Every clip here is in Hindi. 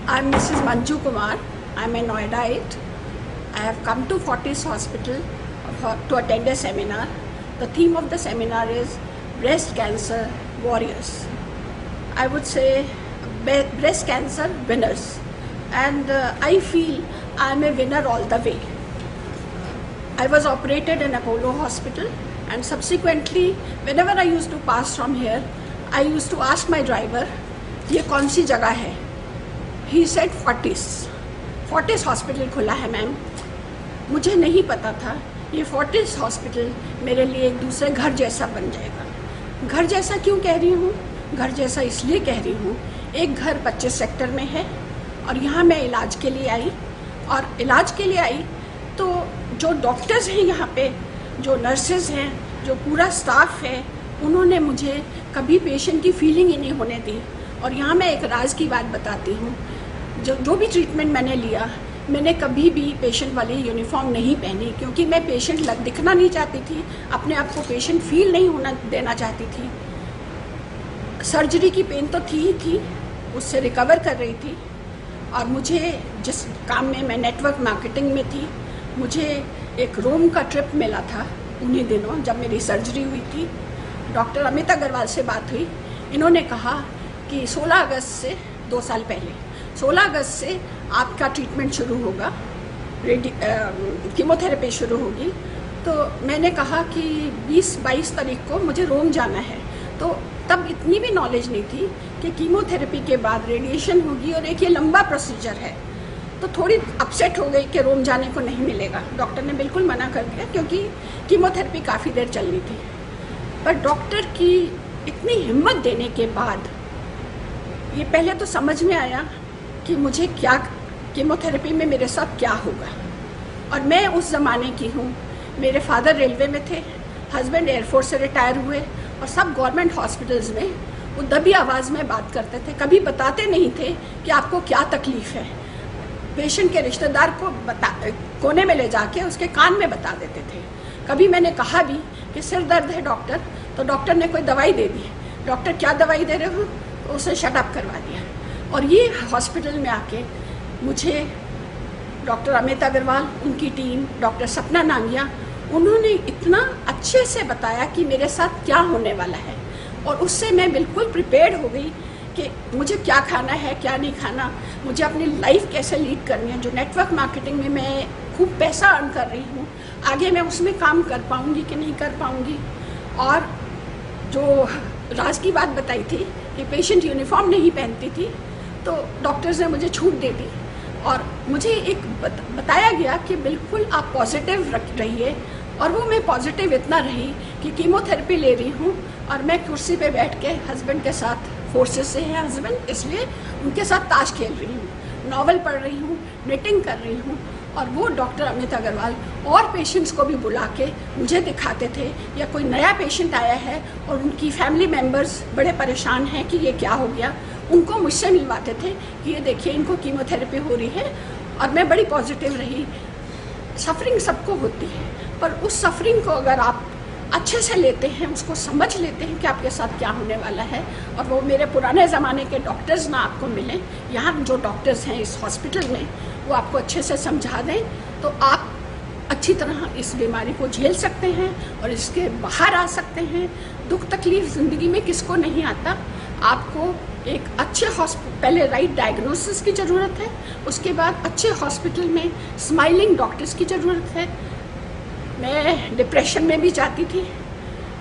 I'm Mrs. Manju Kumar. I'm a Noidite. I have come to Fortis Hospital to attend a seminar. The theme of the seminar is Breast Cancer Warriors. I would say breast cancer winners. And I feel I'm a winner all the way. I was operated in Apollo Hospital, and subsequently whenever I used to pass from here, I used to ask my driver, ये कौन सी जगह है? He said Fortis हॉस्पिटल खुला है मैम। मुझे नहीं पता था ये Fortis हॉस्पिटल मेरे लिए एक दूसरे घर जैसा बन जाएगा। घर जैसा क्यों कह रही हूँ? घर जैसा इसलिए कह रही हूँ, एक घर 25 सेक्टर में है और यहाँ मैं इलाज के लिए आई। और इलाज के लिए आई तो जो डॉक्टर्स हैं यहाँ पे, जो नर्सेज हैं, जो पूरा स्टाफ है, उन्होंने मुझे कभी पेशेंट की फीलिंग ही नहीं होने दी। और यहाँ मैं एक राज की बात बताती हूँ, जो भी ट्रीटमेंट मैंने लिया, मैंने कभी भी पेशेंट वाली यूनिफॉर्म नहीं पहनी, क्योंकि मैं पेशेंट दिखना नहीं चाहती थी, अपने आप को पेशेंट फील नहीं होना देना चाहती थी। सर्जरी की पेन तो थी ही थी, उससे रिकवर कर रही थी। और मुझे जिस काम में मैं नेटवर्क मार्केटिंग में थी, मुझे एक रोम का ट्रिप मिला था उन्हीं दिनों जब मेरी सर्जरी हुई थी। डॉक्टर अमित अग्रवाल से बात हुई। इन्होंने कहा कि 16 अगस्त से 2 साल पहले 16 अगस्त से आपका ट्रीटमेंट शुरू होगा, कीमोथेरेपी शुरू होगी। तो मैंने कहा कि 20-22 तारीख को मुझे रोम जाना है। तो तब इतनी भी नॉलेज नहीं थी कि कीमोथेरेपी के बाद रेडिएशन होगी और एक ये लंबा प्रोसीजर है। तो थोड़ी अपसेट हो गई कि रोम जाने को नहीं मिलेगा। डॉक्टर ने बिल्कुल मना कर दिया, क्योंकि कीमोथेरेपी काफ़ी देर चलनी थी। पर डॉक्टर की इतनी हिम्मत देने के बाद ये पहले तो समझ में आया कि मुझे क्या कीमोथेरेपी में मेरे साथ क्या होगा। और मैं उस ज़माने की हूँ, मेरे फादर रेलवे में थे, हस्बैंड एयरफोर्स से रिटायर हुए, और सब गवर्नमेंट हॉस्पिटल्स में वो दबी आवाज़ में बात करते थे। कभी बताते नहीं थे कि आपको क्या तकलीफ़ है। पेशेंट के रिश्तेदार को कोने में ले जाके उसके कान में बता देते थे। कभी मैंने कहा भी कि सिर दर्द है डॉक्टर, तो डॉक्टर ने कोई दवाई दे दी। डॉक्टर क्या दवाई दे रहे हो? तो उसे शट अप करवा दिया। और ये हॉस्पिटल में आके मुझे डॉक्टर अमित अग्रवाल, उनकी टीम, डॉक्टर सपना नांगिया, उन्होंने इतना अच्छे से बताया कि मेरे साथ क्या होने वाला है। और उससे मैं बिल्कुल प्रिपेयर्ड हो गई कि मुझे क्या खाना है, क्या नहीं खाना, मुझे अपनी लाइफ कैसे लीड करनी है। जो नेटवर्क मार्केटिंग में मैं खूब पैसा अर्न कर रही हूँ, आगे मैं उसमें काम कर पाऊँगी कि नहीं कर पाऊँगी। और जो राज की बात बताई थी कि पेशेंट यूनिफॉर्म नहीं पहनती थी, तो डॉक्टर्स ने मुझे छूट दे दी। और मुझे एक बताया गया कि बिल्कुल आप पॉजिटिव रहिए। और वो मैं पॉजिटिव इतना रही कि कीमोथेरेपी ले रही हूँ और मैं कुर्सी पे बैठ के हस्बैंड के साथ, फोर्सेस से हैं हस्बैंड, इसलिए उनके साथ ताश खेल रही हूँ, नॉवल पढ़ रही हूँ, निटिंग कर रही हूँ। और वो डॉक्टर अमित अग्रवाल और पेशेंट्स को भी बुला के मुझे दिखाते थे, या कोई नया पेशेंट आया है और उनकी फैमिली मेम्बर्स बड़े परेशान हैं कि ये क्या हो गया, उनको मुझसे मिलवाते थे कि ये देखिए इनको कीमोथेरेपी हो रही है। और मैं बड़ी पॉजिटिव रही। सफरिंग सबको होती है, पर उस सफरिंग को अगर आप अच्छे से लेते हैं, उसको समझ लेते हैं कि आपके साथ क्या होने वाला है, और वो मेरे पुराने ज़माने के डॉक्टर्स ना आपको मिलें, यहाँ जो डॉक्टर्स हैं इस हॉस्पिटल में, वो आपको अच्छे से समझा दें, तो आप अच्छी तरह इस बीमारी को झेल सकते हैं और इसके बाहर आ सकते हैं। दुख तकलीफ ज़िंदगी में किसको नहीं आता। आपको एक अच्छे पहले राइट डायग्नोसिस की ज़रूरत है, उसके बाद अच्छे हॉस्पिटल में स्माइलिंग डॉक्टर्स की ज़रूरत है। मैं डिप्रेशन में भी जाती थी।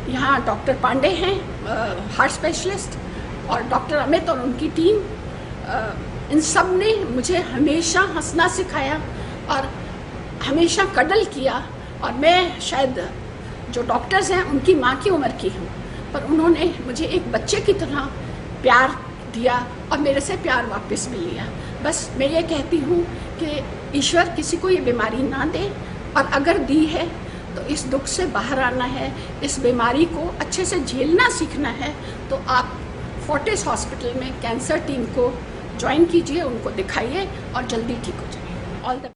यहाँ डॉक्टर पांडे हैं हार्ट स्पेशलिस्ट, और डॉक्टर अमित और उनकी टीम, इन सब ने मुझे हमेशा हंसना सिखाया और हमेशा कडल किया। और मैं शायद जो डॉक्टर्स हैं उनकी माँ की उम्र की हूँ, पर उन्होंने मुझे एक बच्चे की तरह प्यार दिया और मेरे से प्यार वापस भी लिया। बस मैं ये कहती हूँ कि ईश्वर किसी को ये बीमारी ना दे, और अगर दी है तो इस दुख से बाहर आना है, इस बीमारी को अच्छे से झेलना सीखना है। तो आप फोर्टिस हॉस्पिटल में कैंसर टीम को ज्वाइन कीजिए, उनको दिखाइए और जल्दी ठीक हो जाइए। All the